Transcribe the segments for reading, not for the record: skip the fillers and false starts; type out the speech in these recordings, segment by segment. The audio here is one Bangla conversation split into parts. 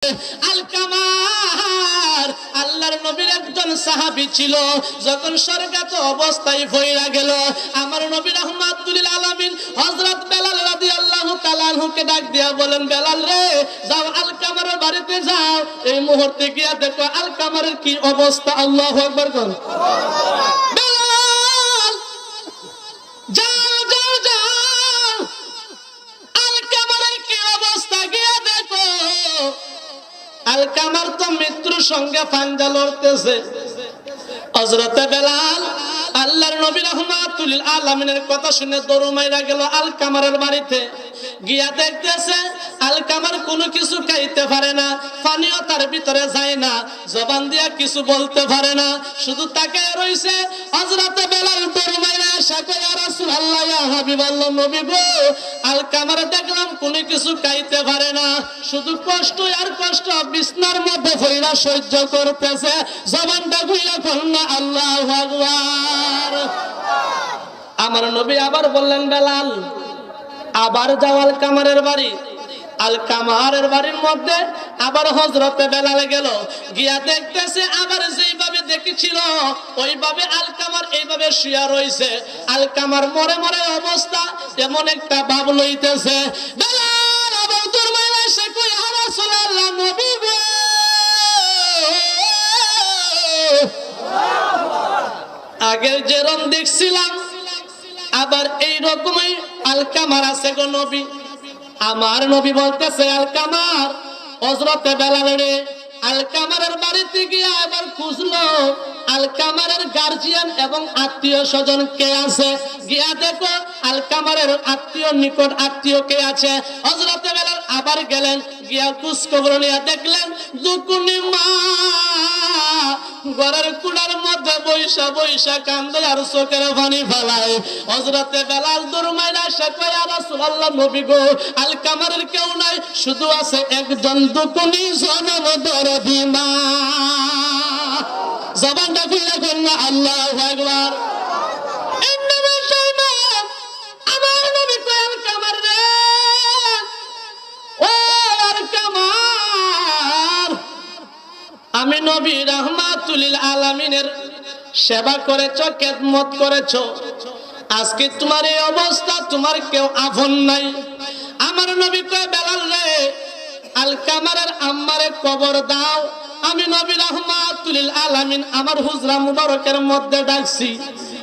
আলকামার আল্লাহর নবীর একজন সাহাবী ছিল। যখন স্বর্গাত অবস্থায় ভইরা গেল, আমার নবী রাহমাতুল লিল আলামিন হযরত বেলাল রাদিয়াল্লাহু তাআলা আনহুকে ডাক দিয়া বলেন, বেলাল রে, যাও আলকামারের বাড়িতে যাও, এই মুহূর্তে গিয়া দেখো আলকামারের কি অবস্থা। আল্লাহু আকবার কোন বেলাল, যাও যাও যাও, আলকামারের কি অবস্থা গিয়া দেখো। আলকামার তো মৃত্যুর সঙ্গে পাঞ্জা লড়তেছে। হযরত বেলাল আল্লাহর নবী রাহমাতুল লিল আলামিনের কথা শুনে দৌড় মাইরা গেল আলকামারের বাড়িতে। গিয়া দেখতেছে আলকামার কোনো কিছু খাইতে পারে না, পানিও তার ভিতরে যায় না, জবান দিয়া কিছু বলতে পারে না, শুধু তাকায় রইছে। হযরত বেলাল দৌড় মাইরা এসে কয়, ইয়া রাসূলুল্লাহ, ইয়া হাবিবাল্লাহ, নবী গো, আলকামার দেখলাম কোনো কিছু খাইতে পারে না, শুধু কষ্ট আর কষ্ট, বিছনার মধ্যে পইড়া সহ্য করতেছে, জবানটা খুইলা কন্যা আল্লাহু আকবার। আমার নবী আবার বললেন, বেলাল আবার যাও আলকামারের বাড়ি। আলকামারের বাড়ির মধ্যে আবার হযরতে বেলাল গেল। গিয়া দেখতেছে আবার যেইভাবে দেখেছিল ওইভাবে আলকামার এইভাবে শুয়া রইছে। আলকামার মরে মরে অবস্থা, এমন একটা ভাব লইতেছে। বেলাল আবার দরবারে এসে কই, ইয়া রাসূলুল্লাহ, নবী গো, আগের যেরকম দেখছিলাম আবার এই রকমই আলকামার আছে গো নবী। আমার নবী বলতেছে, আলকামার, হযরতে বেলাল রে, আলকামারের বাড়িতে গিয়ে আবার খুঁজলো আলকামারের গার্জিয়ান এবং আত্মীয় স্বজন কে আছে। গিয়া দেখো আলকামারের আত্মীয়, নিকট আত্মীয় কে আছে। হযরতে বেলাল আবার গেলেন, গিয়া খোঁজ খবর নিয়ে দেখলেন দুকুনি মা ঘরের কুড়ার মধ্যে বৈশা বৈশা কান্দে আর চোখের পানি ফেলায়। হযরতে বেলাল দৌড় মাইরা এসে কয়, ইয়া রাসূলুল্লাহ, নবী গো, আলকামারের কেউ নাই, শুধু আছে একজন দুকুনি জনম দরদি মা। জবানটা খুলে কন্যা আল্লাহু আকবার। আমার নবী কয়, আলকামার রে, ও আলকামার, আমি নবী রাহমাতুল লিল আলামিনের সেবা করেছো, খেদমত করেছো, আজকে তোমার এই অবস্থা, তোমার কেউ আপন নাই। আমার নবী কয়, বেলাল রে, আলকামারের আম্মারে কবর দাও। আমি নবী রাহমাতুল লিল আলামিন আমার হুজরা মুবারকের মধ্যে ডাকছি।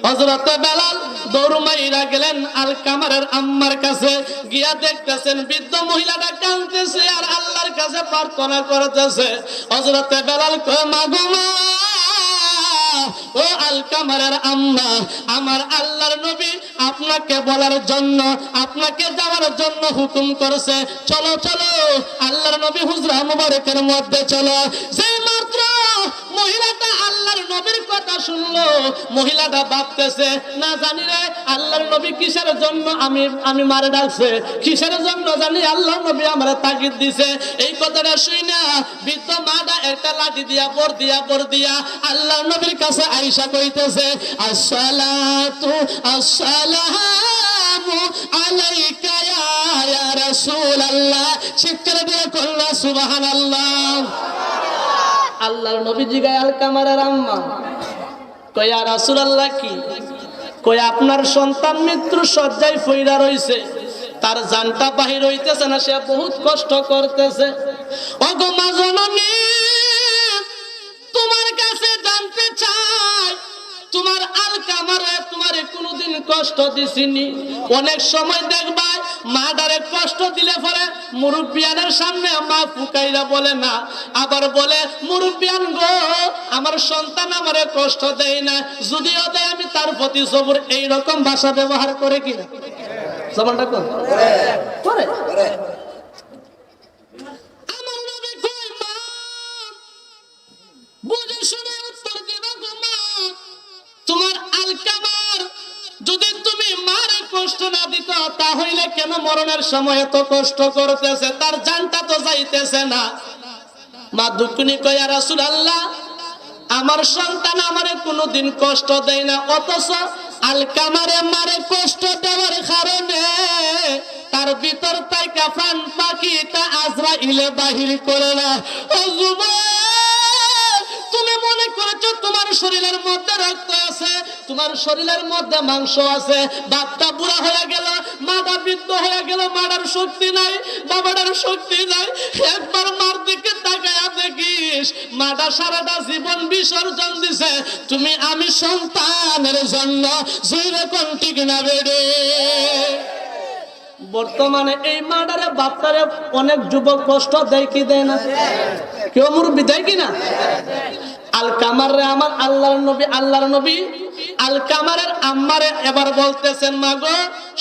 হযরতে বেলাল দৌড় মাইরা গেলেন আলকামারের আম্মার কাছে। গিয়া দেখতেছেন বৃদ্ধ মহিলাটা কাঁদতেছে আর আল্লাহর কাছে প্রার্থনা করতেছে। হযরতে বেলাল কয়, মা গো মা, ও আলকামারের আম্মা, আমার আল্লাহর নবী আপনাকে বলার জন্য, আপনাকে যাওয়ার জন্য হুকুম করেছে, চলো চলো, আল্লাহর নবী হুজরা মুবারকের মধ্যে চলো। যে মাত্র মহিলাটা আল্লাহর নবীর কথা শুনলো, মহিলাটা ভাবতেছে, না জানি রে আল্লাহর নবী কিসের জন্য আমি মারে ডাকছে, কিসের জন্য জানি আল্লাহর নবী আমারে তাগিদ দিছে। এই কথাটা শুইনা বৃদ্ধ মাটা একটা লাঠি দিয়া বর দিয়া আল্লাহর নবীর কাছে আয়েশা কইতেছে, আসসালাতু আসসালামু আলাইকা ইয়া রাসূলুল্লাহ। চিৎকার দিয়ে কন্যা সুবহানাল্লাহ। আল্লাহর নবী জিগায় আলকামারের আম্মা, কয়, ইয়া রাসূলুল্লাহ, কি কয়, আপনার সন্তান মৃত্যুর শয্যায় পইড়া রইছে, তার জানটা বাহির হইতেছে না, সে বহুত কষ্ট করতেছে। ওগো মা জননী, তোমার কাছে জানতে চাই, তোমার আলকামারে তোমারে কোনোদিন কষ্ট দিছিনি? অনেক সময় দেখবা মাদারে কষ্ট দিলে পরে মুরব্বিয়ানের সামনে মা ফুকাইরা বলে না, আবার বলে, মুরব্বিয়ান গো, আমার সন্তান আমারে কষ্ট দেয় না, যদিও দেয় আমি তার প্রতি সবুর, এইরকম ভাষা ব্যবহার করে কিনা? জবানটা করে আমার নবী কই, মা বুঝে শুনে উত্তর দিবা গো মা, তোমার আলকামার যদি তুমি মারে কষ্ট না দিত তাহলে কেন মরণের সময় এত কষ্ট করতেছে, তার জানটা তো যাইতেছে না। মা দুকুনি কয়, ইয়া রাসূলুল্লাহ, আমার সন্তান আমারে কোনোদিন কষ্ট দেয় না, অথচ আলকামারে মারে কষ্ট দেওয়ার কারণে তার ভিতর থেকে প্রাণ পাখিটা আজরাইলে বাহির করে না। ও যুবক, তুমি মনে করেছো তোমার শরীরের মধ্যে রক্ত আছে, তোমার শরীরের মধ্যে মাংস আছে, বাপটা বুড়া হয়ে গেল, মাটা বৃদ্ধ হয়ে গেল, মাটার শক্তি নাই, বাবাটার শক্তি নাই। একবার মার দিকে তাকায়া দেখিস মাটা সারাটা জীবন বিসর্জন দিছে, তুমি আমি সন্তানের জন্য জুড়ে কোন ঠিক না বেড়ে। বর্তমানে এই মাটারে বাপটারে অনেক যুবক কষ্ট দেয় কি দেয় না? কেউ মুরব্বি দেয় কি না? আলকামার রে আমার আল্লাহর নবী আলকামারের আম্মারে এবার বলতেছেন, মাগো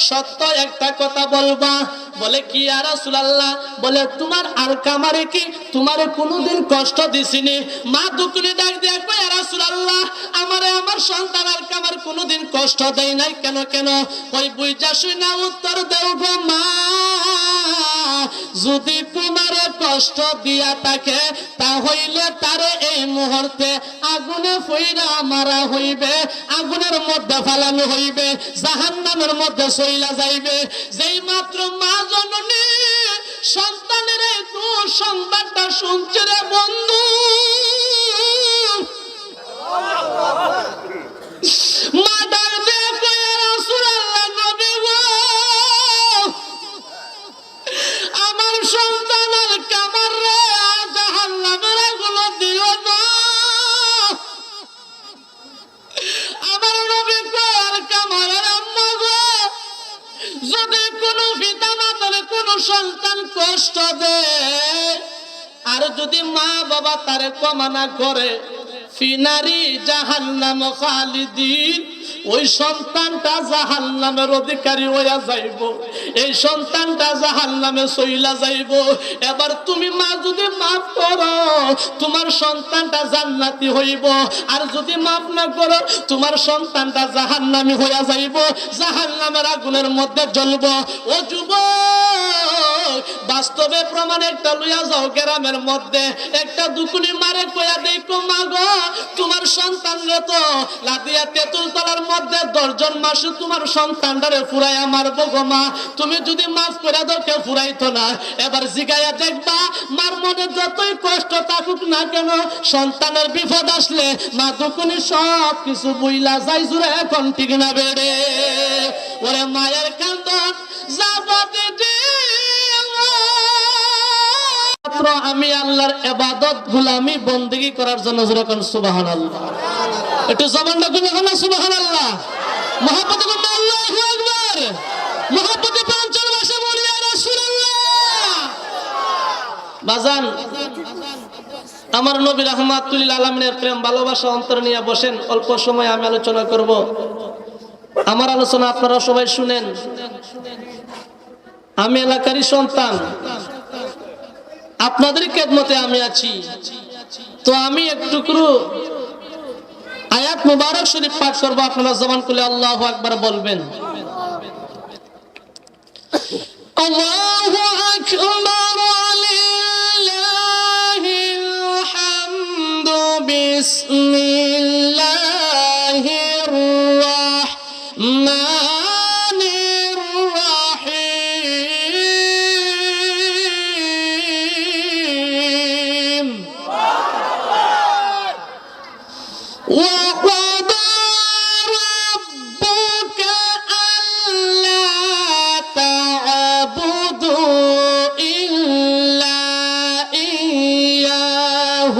সত্য একটা কথা বলবা। বলে কি ইয়া রাসূলুল্লাহ? বলে তোমার আলকামারে কি তোমারে কোনোদিন কষ্ট দিছিনি? মা দুকুনি ডাক দিয়া কয়, ইয়া রাসূলুল্লাহ, আমারে আমার সন্তান আলকামার কোনোদিন কষ্ট দেয় নাই। কেন কেন? কই বুইজা শুনা উত্তর দেও গো মা, যদি তোমারে কষ্ট দিয়া থাকে তাহলে তারে এই মুহূর্তে আগুনে ফইরা মারা হইবে, আগুনের মধ্যে ফালানো হইবে, জাহান্নামের মধ্যে চইলা যাইবে। যেই মাত্র মা জননী সন্তানের এই দুঃসংবাদটা শুনছে রে বন্ধু, মা ডাক দিয়ে কয়, ইয়া রাসূলুল্লাহ, নবী গো, আমার সন্তান আলকামার রে জাহান্নামের আগুন দিও না। আমার নবী কয়, আলকামারের আম্মা গো, যদি কোনো পিতা মাতার কোনো সন্তান কষ্ট দেয় আর যদি মা বাবা তারে ক্ষমা না করে, ফিনারি জাহান্নাম খালিদিন, ওই সন্তানটা জাহান্নামের অধিকারী হইয়া যাইব, এই সন্তানটা জাহান্নামে চইলা যাইব। এবার তুমি মা যদি মাফ করো তোমার সন্তানটা জান্নাতি হইব, আর যদি মাফ না করো তোমার সন্তানটা জাহান্নামী হইয়া যাইব, জাহান্নামের আগুনের মধ্যে জ্বলব। ও যুবক, বাস্তবে প্রমাণ একটা লইয়া যাও, গ্রামের মধ্যে একটা দুকুনি মারে কইয়া দেখো, মা গো, তোমার সন্তানরে তো লাদিয়া তেঁতুল তলার মধ্যে 10 জন মাসে তোমার সন্তানটারে ফুরাইয়া মারবো গো মা, তুমি যদি মাফ করে দাও কেউ ফুরাইতো না। এবার জিগাইয়া দেখবা মার মনে যতই কষ্ট থাকুক না কেন, সন্তানের বিপদ আসলে মা দুকুনি সব কিছু বুইলা যাই জুড়ে এখন ঠিক না বেড়ে। ওরে মায়ের কান্দন যাবতে আমি আল্লাহর ইবাদত গোলামি বন্দেগী করার জন্য যখন সুবহানাল্লাহ, একটু জবানটা খুলে বলো সুবহানাল্লাহ, মহব্বতে বলো আল্লাহু আকবার, মহব্বতে পাঁচজন ভাষা বলি ইয়া রাসূলুল্লাহ। বাজান আমার নবী রাহমাতুল লিল আলামিনের প্রেম ভালোবাসা অন্তর নিয়ে বসেন, অল্প সময় আমি আলোচনা করব। আমার আলোচনা আপনারা সবাই শুনেন। আমি এলাকারই সন্তান, আপনাদের খেদমতে আমি আছি, তো আমি একটুকু আয়াত মুবারক শরীফ পাঠ করব, আপনারা জবান খুলে আল্লাহু আকবার বলবেন। আল্লাহু আকবার, লিল্লাহিল হামদু, বিসমিল্লাহির রাহমানির রাহিম। وقضى ربك ألا تعبدوا إلا إياه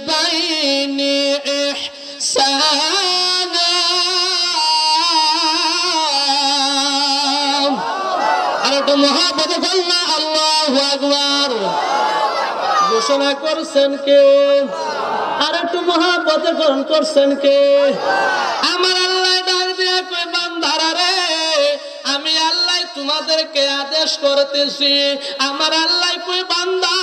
وبالوالدين إحسانا। أردت محبة الله، الله أكبر। ঘোষণা করছেন কে? আর একটু মহাব্বতে গ্রহণ করছেন কে? আমার আল্লাহ ডাক দিয়া কই, বান্দারা রে, আমি আল্লাহ তোমাদেরকে আদেশ করতেছি। আমার আল্লাহ কই, বান্দা,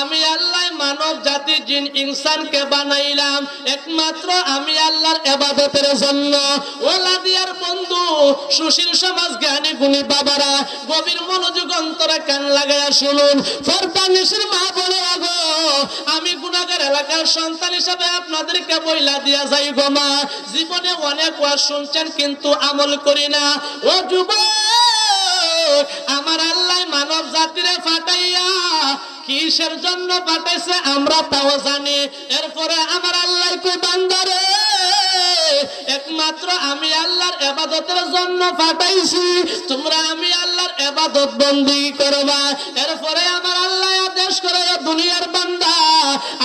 আমি আল্লাহ মানব জাতি জিন ইনসানকে বানাইলাম একমাত্র আমি আল্লাহর ইবাদতের জন্য। ওলা দিয়ার বন্ধু, সুশীল সমাজ, জ্ঞানী গুণী বাবারা, গভীর মনোযোগ অন্তরে কান লাগাইয়া শুনুন। ফরদানিসের মা বলে, আগো আমি গুনাহগার এলাকার সন্তান হিসেবে আপনাদেরকে বইলা দিয়া যাই গো মা, জীবনে অনেক ওয়াজ শুনছেন কিন্তু আমল করি না। ও যুবক, আমার আল্লাহ মানব জাতিরে ফাটাইয়া কিসের জন্য পাঠাইছে আমরা তাও জানি। এরপরে আমার আল্লাহ কই বান্দারে, একমাত্র আমি আল্লাহর ইবাদতের জন্য পাঠাইছি, তোমরা আমি আল্লাহর ইবাদত বندگی করবা। এরপরে আমার আল্লাহ আদেশ করে, দুনিয়ার বান্দা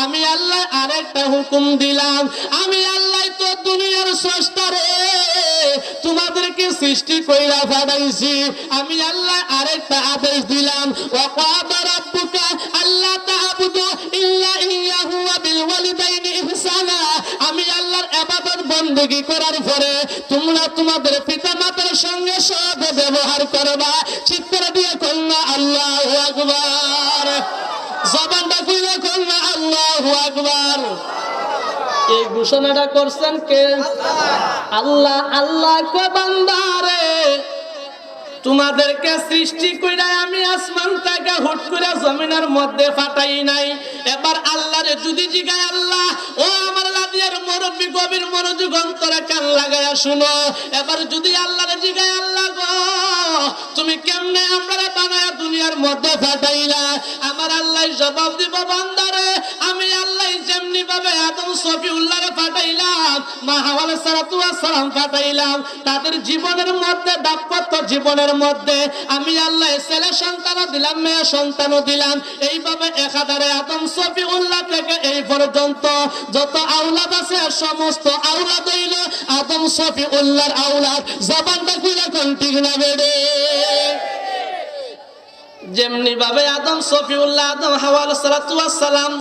আমি আল্লাহ আরেকটা হুকুম দিলাম, আমি আল্লাহ তো দুনিয়ার স্রষ্টা রে, তোমাদেরকে সৃষ্টি কইরা পাঠাইছি, আমি আল্লাহ আরেকটা আদেশ দিলাম, ওয়াকাদা রাব্বুকা আল্লা তা'বুদু ইল্লা ইয়্যাহু ওয়া বিল ওয়ালিদাইনি ইহসানা। আমি আল্লাহর ইবাদত বندگی করার পরে তোমরা তোমাদের পিতামাতার সঙ্গে সৎ ব্যবহার করবা। চিৎকার দিয়ে কন্যা আল্লাহু আকবার, জবানটা খুলে কন্যা আল্লাহু আকবার। এই ঘোষণাটা করছেন কে? আল্লাহ। আল্লাহ কয় বান্দারে, তোমাদেরকে সৃষ্টি কইরা আমি আসমান থেকে হুট করে জমিনের মধ্যে ফাটাই নাই। এবার আল্লাহরে যদি জিগায়, আল্লাহ ও আমার লাদিয়ার মুরব্বি গভীর মনোযোগ অন্তরে কান লাগায়া শুনো, এবার যদি আল্লাহরে জিগায়, আল্লাহ গো তুমি কেমনে আমরারে বানায়া দুনিয়ার মধ্যে ফাটাইলা, আমার আল্লাহ জবাব দিব, বান্দারে আমি আল্লাহ যেমনি ভাবে আদম সফিউল্লাহরে ফাটাইলাম, মা হাওয়া আলাইহিস সালাতু ওয়াস সালাম ফাটাইলাম, তাদের জীবনের মধ্যে দাম্পত্য জীবনের মধ্যে আমি আল্লাহ ছেলে সন্তানও দিলাম, মেয়ে সন্তানও দিলাম। এইভাবে একাধারে আদম সফিউল্লাহ থেকে এই পর্যন্ত যত আওলাদ আছে সমস্ত আওলাদ হইল আদম সফিউল্লাহর আওলাদ। জবানটা খুলে কোন ঠিক না বেড়ে? যেমনি ভাবে আদম সফিউল্লাহ, আদম হাওয়া আলাইহিস সালাতু ওয়াস সালাম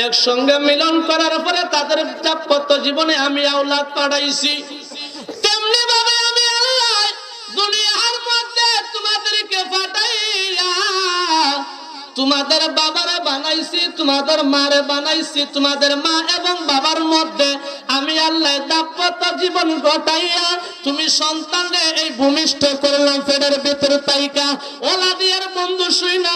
একসঙ্গে মিলন করার পরে তাদের দাম্পত্য জীবনে আমি আওলাদ পাঠাইছি, তেমনি ভাবে আমি আল্লাহ দুনিয়ার মধ্যে তোমাদেরকে পাঠাইয়া তোমাদের বাবারে বানাইছি, তোমাদের মারে বানাইছি, তোমাদের মা এবং বাবার মধ্যে আমি আল্লাহ দাম্পত্য জীবন ঘটাইয়া তুমি সন্তানরে এই ভূমিষ্ঠ করলাম পেটের ভিতর তাইকা। ওলা দিয়ার বন্ধু শুই না,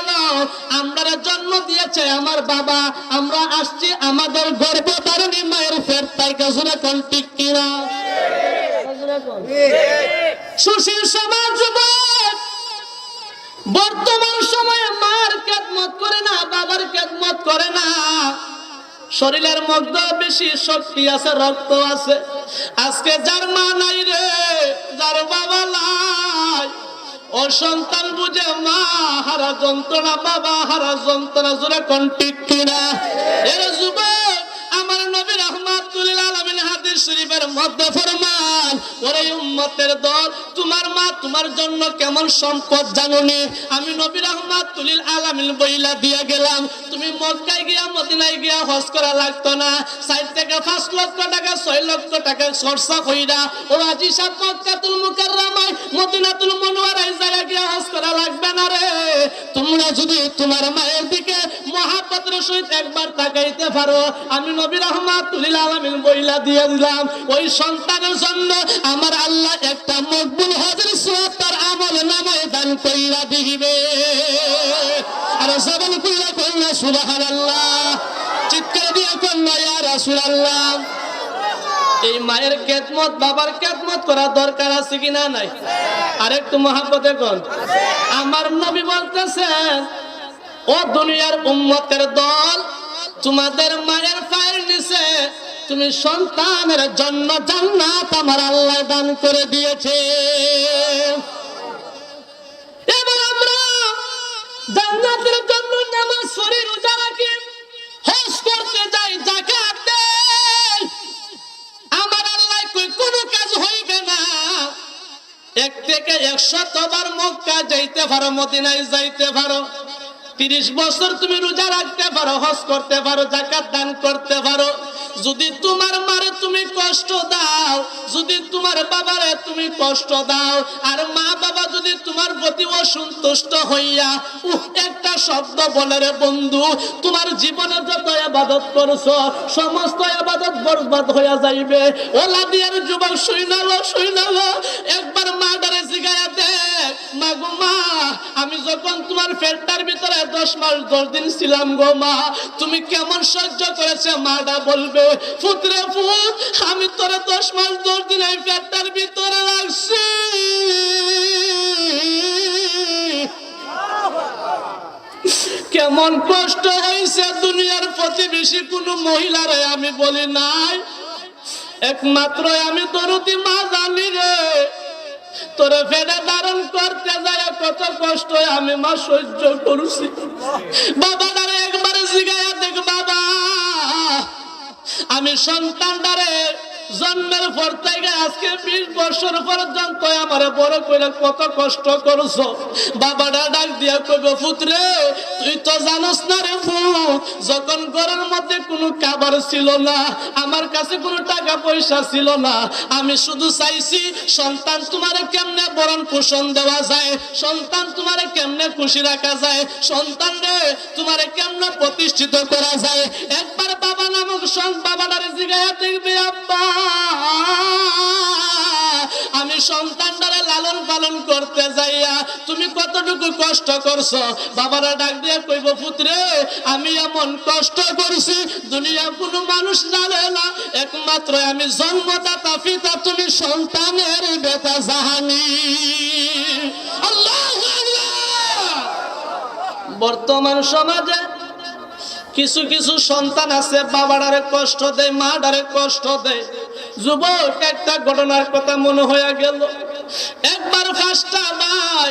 আমরা জন্ম দিয়েছে আমার বাবা, আমরা আসছি আমাদের গর্ভধারিণী মায়ের পেট তাইকা। শুনে কোন ঠিক কিনা? সুশীল সমাজ যুবক বর্তমান সময়ে মার খেদমত করে না, বাবার খেদমত করে না, শরীরের মধ্যে বেশি শক্তি আছে, রক্ত আছে। আজকে যার মা নাই রে, যার বাবা নাই, ও সন্তান বুঝে মা হারা যন্ত্রণা, বাবা হারা যন্ত্রণা। জোরে কোন ঠিক কিনা? এর যুবক আমার নবী রাহমাতুল লিল আলামিন হাদিস শরীফের মধ্যে ফরমান, ওরে উম্মতের দল, তোমার মা তোমার জন্য কেমন সম্পদ জানোনি? আমি নবী রাহমাতুল লিল আলামিন বইলা দিয়া গেলাম, তুমি মক্কায় গিয়া মদিনায় গিয়া হজ করা লাগতো না, 4 থেকে 5 লক্ষ টাকা 6 লক্ষ টাকা খরচা কইরা ও আজি সাহেব মক্কাতুল মুকাররমায় মদিনাতুল মুনওয়ারায় যায় গিয়া হজ করা লাগবে না রে। তোমরা যদি তোমার মায়ের দিকে মহব্বতের সহিত একবার তাকাইতে পারো, আমি নবী রাহমাতুল লিল আলামিন বইলা দিয়ে দিলাম, ওই সন্তানের জন্য আমার আল্লাহ একটা মকবুল হজের সওয়াব তার আমল নামায় দান কইরা দিবে। আর জবান কইরা কইনা সুবহানাল্লাহ, চিৎকার দিয়ে কইনা ইয়া রাসূলুল্লাহ। এই মায়ের খেদমত বাবার খেদমত করা দরকার আছে কিনা? নাই। আরেকটু মহব্বতে কোন। আমার নবী বলতেছেন, ও দুনিয়ার উম্মতের দল, তোমাদের মায়ের পায়ের নিচে তুমি সন্তানের জন্য জান্নাত আমার আল্লাহ দান করে দিয়েছে। এবার আমরা জান্নাতের জন্য নামাজ পড়ি, রোজা রাখি, হজ করতে যাই, যাকাত দেই, আমার আল্লাহ কই কোনো কাজ হইবে না। 1 থেকে 100 বার মক্কা যাইতে পারো, মদিনায় যাইতে পারো, 30 বছর তুমি রোজা রাখতে পারো, হজ করতে পারো, যাকাত দান করতে পারো। যদি তোমার মারে তুমি কষ্ট দাও, যদি তোমার বাবারে তুমি কষ্ট দাও, আর মা বাবা যদি তোমার প্রতি অসন্তুষ্ট হইয়া একটা শব্দ বলে, রে বন্ধু তোমার জীবনে যত ইবাদত করছো সমস্ত ইবাদত বরবাদ হয়ে যাইবে। ওলা দিয়ার যুবক শুইনালো একবার মা ডারে জিগায়া দেখ, মা গো মা, আমি যখন তোমার পেটটার ভিতরে 10 মাস 10 দিন ছিলাম গো মা, তুমি কেমন সহ্য করেছে? মাটা বলবে, পুত্রে পুত, আমি তোরে 10 মাস 10 দিন এই পেটটার ভিতরে রাখছি, কেমন কষ্ট হয়েছে। দুনিয়ার প্রতিবেশী কোন মহিলারে আমি বলি নাই, একমাত্র আমি দরদি মা জানি রে। তোরে ফেলে ধারণ করতে যায় কত কষ্ট আমি মা সহ্য করছি। বাবাটারে একবারে জিগায়া দেখ, বাবা আমি সন্তানটারে জন্মের পর থেকে আজকে 20 বছর পর্যন্ত আমারে বড় করে কত কষ্ট করছো। বাবাটা ডাক দিয়া কইব, পুত্রে তুই তো জানোস না রে পুত, যখন ঘরের মধ্যে কোনো খাবার ছিল না, আমার কাছে কোনো টাকা পয়সা ছিল না, আমি শুধু চাইছি সন্তান তোমারে কেমনে ভরণ পোষণ দেওয়া যায়, সন্তান তোমারে কেমনে খুশি রাখা যায়, সন্তান রে তোমারে কেমনে প্রতিষ্ঠিত করা যায়। একবার বাবা নামক বাবাটারে জিগায়া দেখবে, আব্বা আমি সন্তানটারে লালন পালন করতে যাইয়া তুমি কতটুকু কষ্ট করছো। বাবারা ডাক দিয়ে কইব, পুত্রে আমি এমন কষ্ট করছি দুনিয়া কোনো মানুষ জানে না, একমাত্র আমি জন্মদাতা পিতা, তুমি সন্তানের বেটা জাহানি। আল্লাহু আকবার। বর্তমান সমাজে কিছু কিছু সন্তান আছে বাবাটারে কষ্ট দেয়, মাটারে কষ্ট দেয়। যুবক একটা ঘটনার কথা মনে হয়ে গেল, একবার 5টা ভাই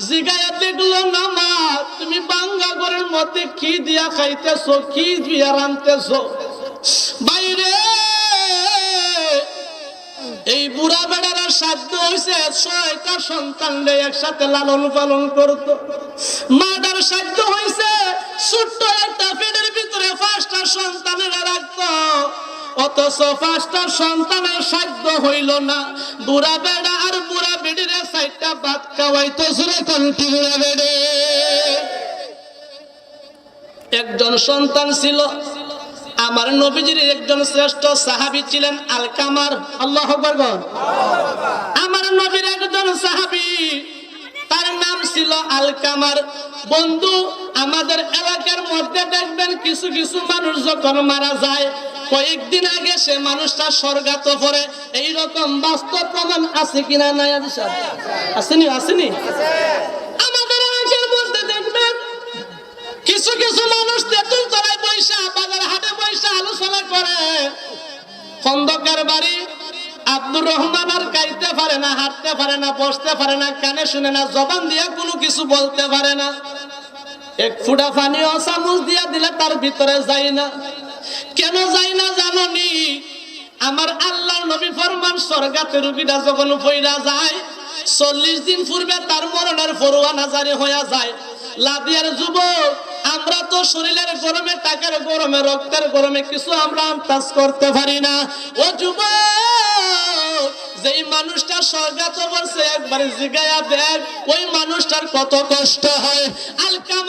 জিগায়া দেখলো, না মা তুমি বাঙ্গা ঘরের মধ্যে কি দিয়া খাইতেছো, কি দিয়া রান্তেছো? বাইরে এই বুড়া বেড়ার সাধ্য হয়েছে 6টা সন্তান একসাথে লালন পালন করতো। মাটার সাধ্য হয়েছে ছোট্ট একটা পেটের ভিতরে 5টা সন্তানেরা রাখতো, অথচ 5টা সন্তানের সাধ্য হইল না বুড়া বেড়া আর বুড়া বেড়িরে 4টা ভাত খাওয়াইতো। বেড়ে একজন সন্তান ছিল, আমার নবীজির একজন শ্রেষ্ঠ সাহাবী ছিলেন আলকামার। আল্লাহু আকবার। আমার নবীর একজন সাহাবী, তার নাম ছিল আলকামার। বন্ধু, আমাদের এলাকার মধ্যে দেখবেন কিছু কিছু মানুষ যখন মারা যায় কয়েকদিন আগে সে মানুষটা স্বর্গাত পড়ে, এইরকম বাস্তব প্রমাণ আছে কিনা? নাই আসেনি? আসেনি? আমাদের এলাকার মধ্যে দেখবেন কিছু কিছু মানুষ তেঁতুল তলায় পয়সা, বাজার হাটে পয়সা আলোচনা করে। খন্দকার বাড়ি আব্দুর রহমান আর গাইতে পারে না, হাঁটতে পারে না, বসতে পারে না, কানে শুনে না, জবান দিয়া কোনো কিছু বলতে পারে না। এক ফুটা পানিও চামচ দিয়া দিলে তার ভিতরে যায় না। কেন যায় না জাননি? আমার আল্লাহর নবী ফরমান, স্বর্গাতে রোগীটা যখন পইরা যায় 40 দিন পূর্বে তার মরণের পরোয়ানা জারি হয়ে যায়। লাদিয়ার যুবক, আমরা তো শরীরের গরমে, টাকার গরমে, রক্তের গরমে কিছু আমরা আন্দাজ করতে পারি না। ও যুবক, যেই মানুষটা স্বর্গাত বলছে একবার জিগায়া দেখ ওই মানুষটার কত কষ্ট হয়। আলকাম